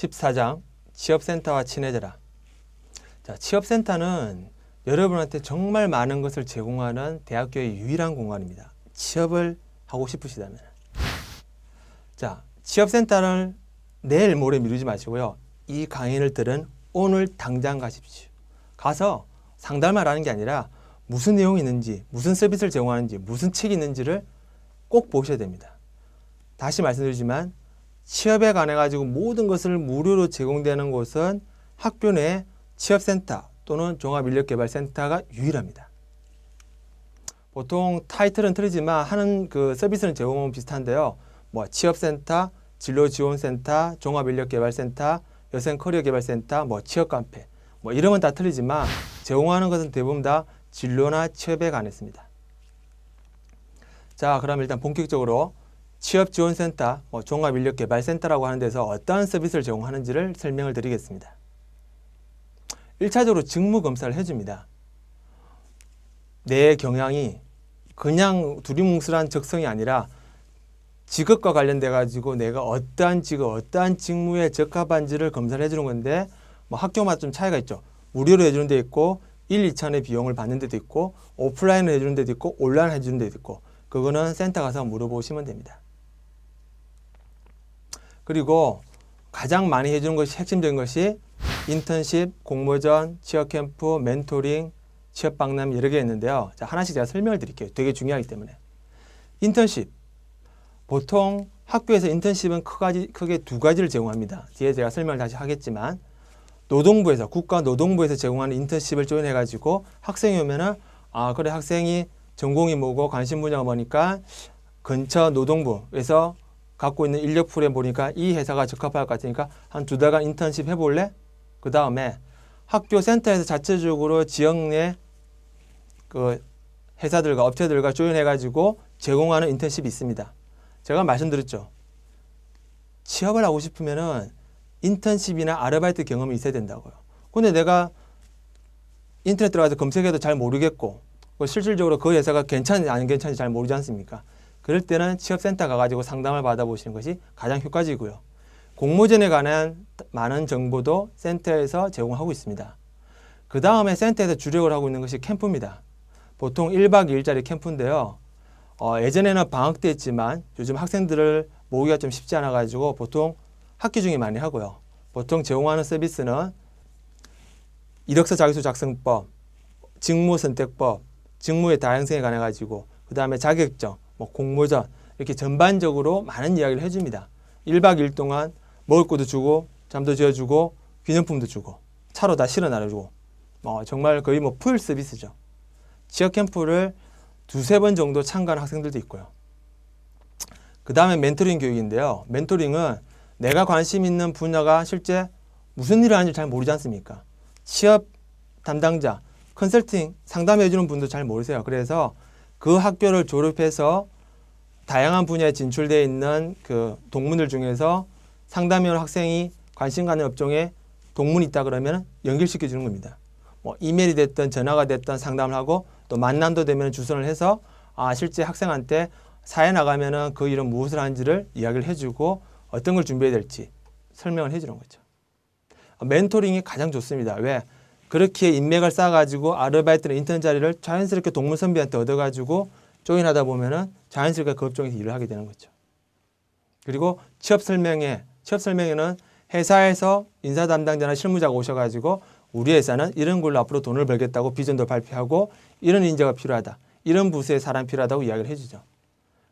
14장 취업센터와 친해져라. 자, 취업센터는 여러분한테 정말 많은 것을 제공하는 대학교의 유일한 공간입니다. 취업을 하고 싶으시다면. 자, 취업센터를 내일 모레 미루지 마시고요. 이 강의를 들은 오늘 당장 가십시오. 가서 상담을 하는 게 아니라 무슨 내용이 있는지, 무슨 서비스를 제공하는지, 무슨 책이 있는지를 꼭 보셔야 됩니다. 다시 말씀드리지만 취업에 관해 가지고 모든 것을 무료로 제공되는 곳은 학교 내 취업센터 또는 종합인력개발센터가 유일합니다. 보통 타이틀은 틀리지만 하는 그 서비스는 제공은 비슷한데요. 뭐 취업센터, 진로지원센터, 종합인력개발센터, 여성커리어개발센터, 뭐 취업카페, 뭐 이름은 다 틀리지만 제공하는 것은 대부분 다 진로나 취업에 관했습니다. 자, 그럼 일단 본격적으로 취업지원센터, 종합인력개발센터라고 하는 데서 어떠한 서비스를 제공하는지를 설명을 드리겠습니다. 1차적으로 직무검사를 해줍니다. 내 경향이 그냥 두리뭉술한 적성이 아니라 직업과 관련돼 가지고 내가 어떠한 직업, 어떠한 직무에 적합한지를 검사를 해주는 건데 뭐 학교마다 좀 차이가 있죠. 무료로 해주는 데 있고 1, 2차원의 비용을 받는 데도 있고 오프라인으로 해주는 데도 있고 온라인으로 해주는 데도 있고 그거는 센터 가서 물어보시면 됩니다. 그리고 가장 많이 해주는 것이 핵심적인 것이 인턴십, 공모전, 취업캠프, 멘토링, 취업박람 여러 개 있는데요. 자, 하나씩 제가 설명을 드릴게요. 되게 중요하기 때문에. 인턴십. 보통 학교에서 인턴십은 크게 두 가지를 제공합니다. 뒤에 제가 설명을 다시 하겠지만 노동부에서 국가노동부에서 제공하는 인턴십을 조인해가지고 학생이 오면은 그래 학생이 전공이 뭐고 관심 분야가 뭐니까 근처 노동부에서 갖고 있는 인력풀에 보니까 이 회사가 적합할 것 같으니까 한 2달간 인턴십 해볼래? 그 다음에 학교 센터에서 자체적으로 지역 내 그 회사들과 업체들과 조인해가지고 제공하는 인턴십이 있습니다. 제가 말씀드렸죠. 취업을 하고 싶으면은 인턴십이나 아르바이트 경험이 있어야 된다고요. 근데 내가 인터넷 들어가서 검색해도 잘 모르겠고 실질적으로 그 회사가 괜찮은지 안 괜찮은지 잘 모르지 않습니까? 그럴 때는 취업센터 가가지고 상담을 받아보시는 것이 가장 효과적이고요. 공모전에 관한 많은 정보도 센터에서 제공하고 있습니다. 그 다음에 센터에서 주력을 하고 있는 것이 캠프입니다. 보통 1박 2일짜리 캠프인데요. 예전에는 방학 때 했지만 요즘 학생들을 모으기가 좀 쉽지 않아가지고 보통 학기 중에 많이 하고요. 보통 제공하는 서비스는 이력서 자기소 작성법, 직무선택법, 직무의 다양성에 관해 가지고 그 다음에 자격증, 공모전 이렇게 전반적으로 많은 이야기를 해줍니다. 1박 2일 동안 먹을 것도 주고 잠도 지어주고 기념품도 주고 차로 다 실어 나눠주고 정말 거의 풀 서비스죠. 취업 캠프를 2-3번 정도 참가하는 학생들도 있고요. 그 다음에 멘토링 교육인데요. 멘토링은 내가 관심 있는 분야가 실제 무슨 일을 하는지 잘 모르지 않습니까? 취업 담당자, 컨설팅 상담해 주는 분도 잘 모르세요. 그래서 그 학교를 졸업해서 다양한 분야에 진출되어 있는 그 동문들 중에서 상담해온 학생이 관심 가는 업종에 동문이 있다 그러면 연결시켜 주는 겁니다. 이메일이 됐든 전화가 됐든 상담을 하고 또 만남도 되면 주선을 해서 실제 학생한테 사회 나가면은 그 일은 무엇을 하는지를 이야기를 해주고 어떤 걸 준비해야 될지 설명을 해주는 거죠. 멘토링이 가장 좋습니다. 왜? 그렇게 인맥을 쌓아가지고 아르바이트나 인턴 자리를 자연스럽게 동문 선배한테 얻어가지고 조인하다 보면은 자연스럽게 그 업종에서 일을 하게 되는 거죠. 그리고 취업 설명회는 회사에서 인사 담당자나 실무자가 오셔가지고 우리 회사는 이런 걸로 앞으로 돈을 벌겠다고 비전도 발표하고 이런 인재가 필요하다. 이런 부서에 사람이 필요하다고 이야기를 해주죠.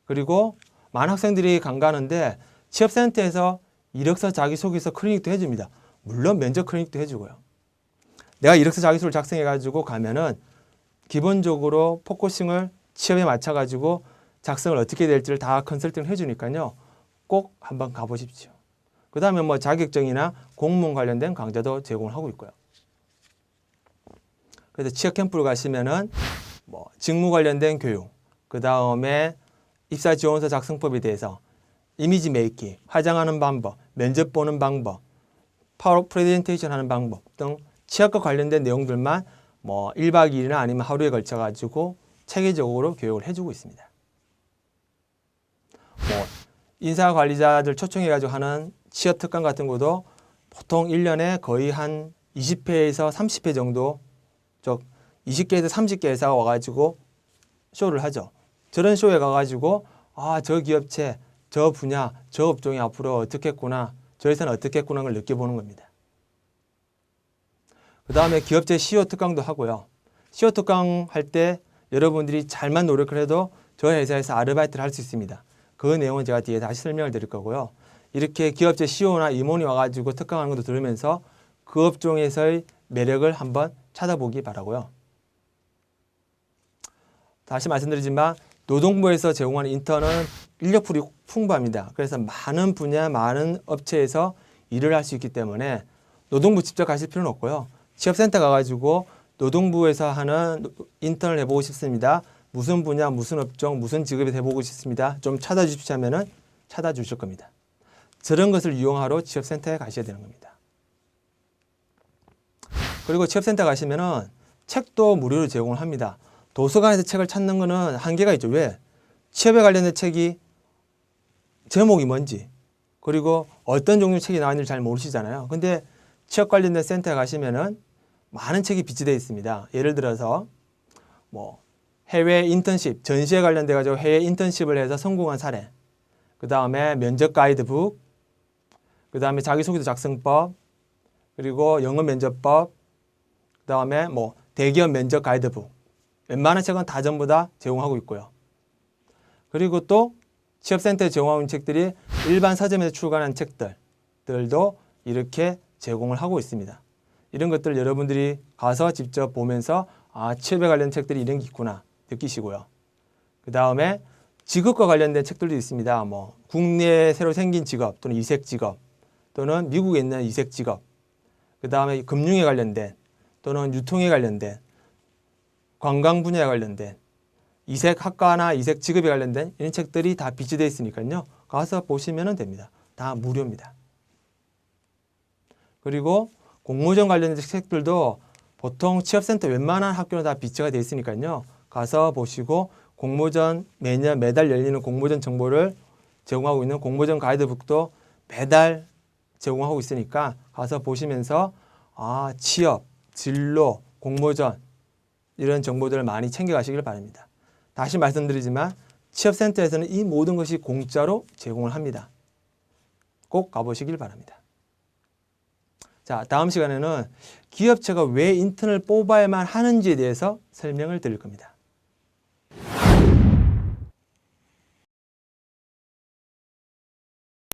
그리고 많은 학생들이 간가하는데 취업센터에서 이력서 자기소개서 클리닉도 해줍니다. 물론 면접 클리닉도 해주고요. 내가 이력서 자기소개를 작성해가지고 가면은 기본적으로 포커싱을 취업에 맞춰가지고 작성을 어떻게 될지를 다 컨설팅을 해주니까요. 꼭 한번 가보십시오. 그 다음에 자격증이나 공무원 관련된 강좌도 제공을 하고 있고요. 그래서 취업 캠프를 가시면은 직무 관련된 교육, 그 다음에 입사 지원서 작성법에 대해서 이미지 메이킹, 화장하는 방법, 면접 보는 방법, 파워 프레젠테이션 하는 방법 등 취업과 관련된 내용들만 1박 2일이나 아니면 하루에 걸쳐 가지고 체계적으로 교육을 해주고 있습니다. 인사 관리자들 초청해 가지고 하는 취업 특강 같은 것도 보통 1년에 거의 한 20회에서 30회 정도, 즉 20개에서 30개 회사가 와가지고 쇼를 하죠. 저런 쇼에 가가지고 저 기업체, 저 분야, 저 업종이 앞으로 어떻겠구나, 저 회사는 어떻겠구나 걸 느껴보는 겁니다. 그 다음에 기업체 CEO 특강도 하고요. CEO 특강 할 때 여러분들이 잘만 노력을 해도 저 회사에서 아르바이트를 할 수 있습니다. 그 내용은 제가 뒤에 다시 설명을 드릴 거고요. 이렇게 기업체 CEO나 임원이 와가지고 특강하는 것도 들으면서 그 업종에서의 매력을 한번 찾아보기 바라고요. 다시 말씀드리지만 노동부에서 제공하는 인턴은 인력풀이 풍부합니다. 그래서 많은 분야, 많은 업체에서 일을 할 수 있기 때문에 노동부 직접 가실 필요는 없고요. 취업센터 가가지고 노동부에서 하는 인턴을 해보고 싶습니다. 무슨 분야, 무슨 업종, 무슨 직업에 해보고 싶습니다. 좀 찾아주십시오 하면은 찾아주실 겁니다. 저런 것을 이용하러 취업센터에 가셔야 되는 겁니다. 그리고 취업센터 가시면은 책도 무료로 제공을 합니다. 도서관에서 책을 찾는 거는 한계가 있죠. 왜? 취업에 관련된 책이 제목이 뭔지, 그리고 어떤 종류 책이 나왔는지 잘 모르시잖아요. 근데 취업 관련된 센터에 가시면은 많은 책이 비치되어 있습니다. 예를 들어서 해외 인턴십, 전시에 관련돼 가지고 해외 인턴십을 해서 성공한 사례, 그 다음에 면접 가이드북, 그 다음에 자기소개서 작성법, 그리고 영어 면접법, 그 다음에 대기업 면접 가이드북, 웬만한 책은 다 전부 다 제공하고 있고요. 그리고 또 취업센터에 제공하는 책들이 일반 서점에서 출간한 책들도 이렇게 제공을 하고 있습니다. 이런 것들 여러분들이 가서 직접 보면서 취업에 관련 책들이 이런 게 있구나 느끼시고요. 그 다음에 직업과 관련된 책들도 있습니다. 국내에 새로 생긴 직업 또는 이색 직업, 또는 미국에 있는 이색 직업, 그 다음에 금융에 관련된 또는 유통에 관련된, 관광 분야에 관련된 이색 학과나 이색 직업에 관련된 이런 책들이 다 비치되어 있으니까요. 가서 보시면 됩니다. 다 무료입니다. 그리고 공모전 관련된 책들도 보통 취업센터 웬만한 학교는 다 비치가 되어 있으니까요. 가서 보시고 공모전 매달 열리는 공모전 정보를 제공하고 있는 공모전 가이드북도 매달 제공하고 있으니까 가서 보시면서 취업, 진로, 공모전 이런 정보들을 많이 챙겨가시길 바랍니다. 다시 말씀드리지만 취업센터에서는 이 모든 것이 공짜로 제공을 합니다. 꼭 가보시길 바랍니다. 자, 다음 시간에는 기업체가 왜 인턴을 뽑아야만 하는지에 대해서 설명을 드릴 겁니다.